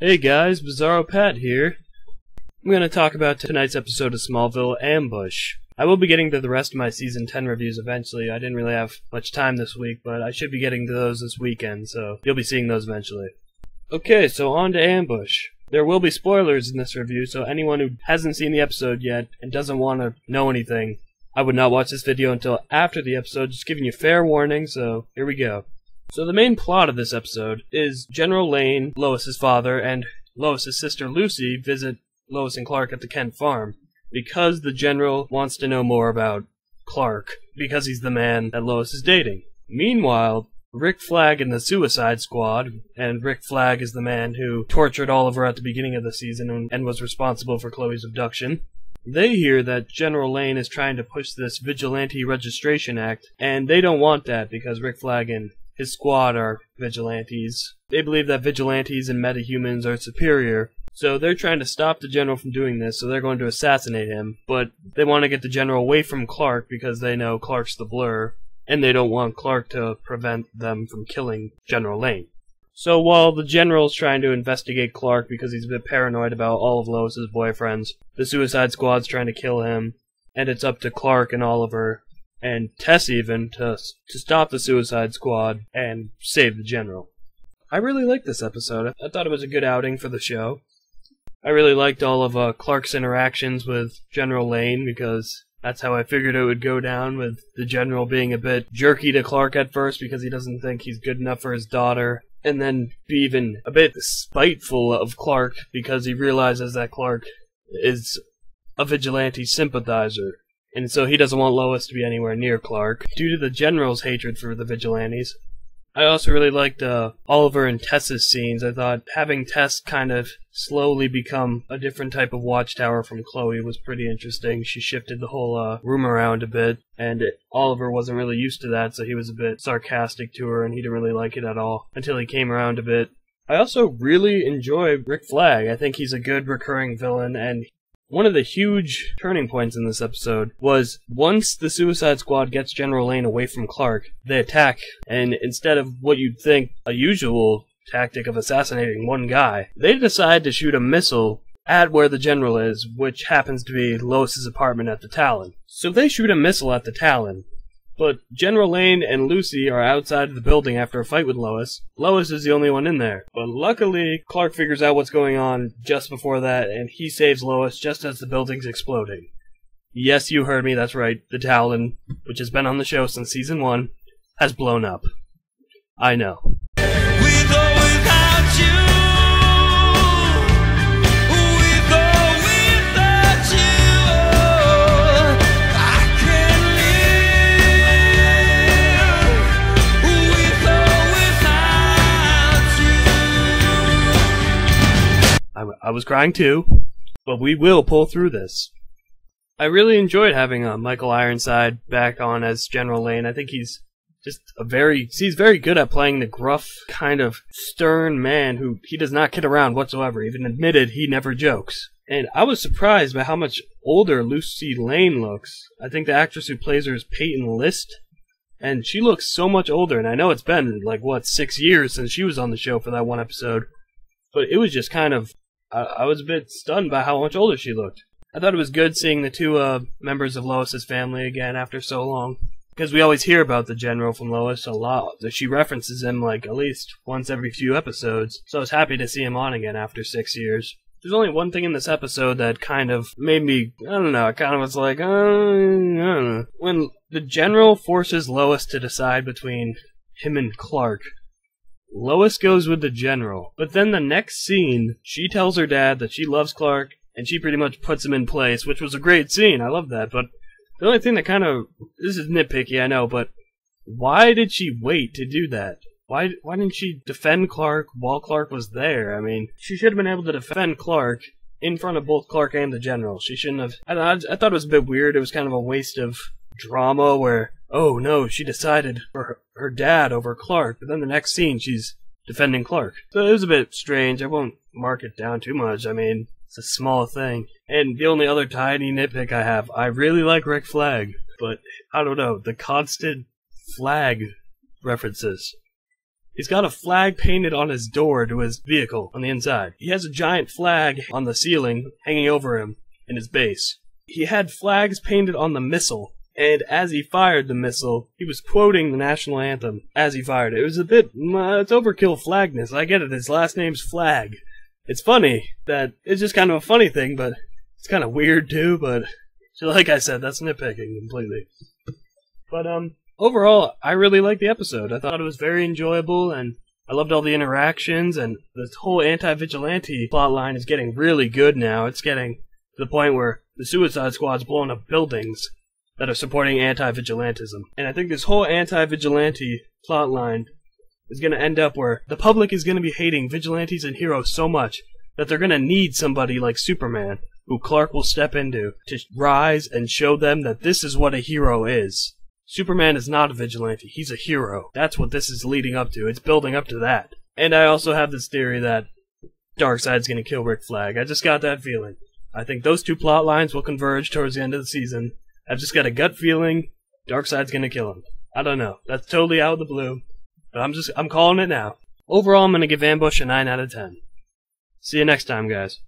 Hey guys, Bizarro Pat here. I'm going to talk about tonight's episode of Smallville, Ambush. I will be getting to the rest of my Season 10 reviews eventually. I didn't really have much time this week, but I should be getting to those this weekend, so you'll be seeing those eventually. Okay, so on to Ambush. There will be spoilers in this review, so anyone who hasn't seen the episode yet and doesn't want to know anything, I would not watch this video until after the episode, just giving you fair warning, so here we go. So the main plot of this episode is General Lane, Lois's father, and Lois's sister Lucy visit Lois and Clark at the Kent farm because the General wants to know more about Clark because he's the man that Lois is dating. Meanwhile, Rick Flag and the Suicide Squad, and Rick Flag is the man who tortured Oliver at the beginning of the season and was responsible for Chloe's abduction. They hear that General Lane is trying to push this Vigilante Registration Act, and they don't want that because Rick Flag and his squad are vigilantes. They believe that vigilantes and metahumans are superior, so they're trying to stop the General from doing this, so they're going to assassinate him. But they want to get the General away from Clark because they know Clark's the Blur, and they don't want Clark to prevent them from killing General Lane. So while the General's trying to investigate Clark because he's a bit paranoid about all of Lois's boyfriends, the Suicide Squad's trying to kill him, and it's up to Clark and Oliver and Tess even to stop the Suicide Squad and save the General. I really liked this episode. I thought it was a good outing for the show. I really liked all of Clark's interactions with General Lane because that's how I figured it would go down, with the General being a bit jerky to Clark at first because he doesn't think he's good enough for his daughter, and then be even a bit spiteful of Clark because he realizes that Clark is a vigilante sympathizer. And so he doesn't want Lois to be anywhere near Clark, due to the General's hatred for the vigilantes. I also really liked Oliver and Tess's scenes. I thought having Tess kind of slowly become a different type of watchtower from Chloe was pretty interesting. She shifted the whole room around a bit, and Oliver wasn't really used to that, so he was a bit sarcastic to her, and he didn't really like it at all, until he came around a bit. I also really enjoy Rick Flag. I think he's a good recurring villain, and one of the huge turning points in this episode was once the Suicide Squad gets General Lane away from Clark, they attack, and instead of what you'd think a usual tactic of assassinating one guy, they decide to shoot a missile at where the General is, which happens to be Lois's apartment at the Talon. So they shoot a missile at the Talon, but General Lane and Lucy are outside of the building after a fight with Lois. Lois is the only one in there. But luckily, Clark figures out what's going on just before that, and he saves Lois just as the building's exploding. Yes, you heard me, that's right. The Talon, which has been on the show since Season 1, has blown up. I know. I was crying too, but we will pull through this. I really enjoyed having Michael Ironside back on as General Lane. I think he's just he's very good at playing the gruff, kind of stern man who he does not kid around whatsoever, even admitted he never jokes. And I was surprised by how much older Lucy Lane looks. I think the actress who plays her is Peyton List, and she looks so much older, and I know it's been, 6 years since she was on the show for that one episode, but it was just kind of I was a bit stunned by how much older she looked. I thought it was good seeing the two members of Lois's family again after so long, because we always hear about the General from Lois a lot. She references him at least once every few episodes, so I was happy to see him on again after 6 years. There's only one thing in this episode that kind of made me, I don't know, I kind of was like, I don't know. When the General forces Lois to decide between him and Clark, Lois goes with the General, but then the next scene, she tells her dad that she loves Clark, and she pretty much puts him in place, which was a great scene, I love that, but the only thing that this is nitpicky, I know, but why did she wait to do that? Why didn't she defend Clark while Clark was there? I mean, she should have been able to defend Clark in front of both Clark and the General. She shouldn't have. I thought it was a bit weird. It was kind of a waste of drama where, oh no, she decided for her dad over Clark, but then the next scene she's defending Clark. So it was a bit strange. I won't mark it down too much. I mean, it's a small thing. And the only other tiny nitpick I have, I really like Rick Flag, but I don't know, the constant flag references. He's got a flag painted on his door to his vehicle on the inside. He has a giant flag on the ceiling hanging over him in his base. He had flags painted on the missile, and as he fired the missile, he was quoting the national anthem as he fired it. It was a bit, it's overkill flagness. I get it, his last name's Flag. It's funny that, it's just kind of a funny thing, but it's kind of weird too, but like I said, that's nitpicking completely. But, overall, I really liked the episode. I thought it was very enjoyable, and I loved all the interactions, and this whole anti-vigilante plotline is getting really good now. It's getting to the point where the Suicide Squad's blowing up buildings that are supporting anti-vigilantism. And I think this whole anti-vigilante plotline is going to end up where the public is going to be hating vigilantes and heroes so much that they're going to need somebody like Superman, who Clark will step into, to rise and show them that this is what a hero is. Superman is not a vigilante, he's a hero. That's what this is leading up to. It's building up to that. And I also have this theory that Darkseid's going to kill Rick Flag. I just got that feeling. I think those two plot lines will converge towards the end of the season. I've just got a gut feeling Darkseid's gonna kill him. I don't know. That's totally out of the blue. But I'm calling it now. Overall, I'm gonna give Ambush a 9 out of 10. See you next time, guys.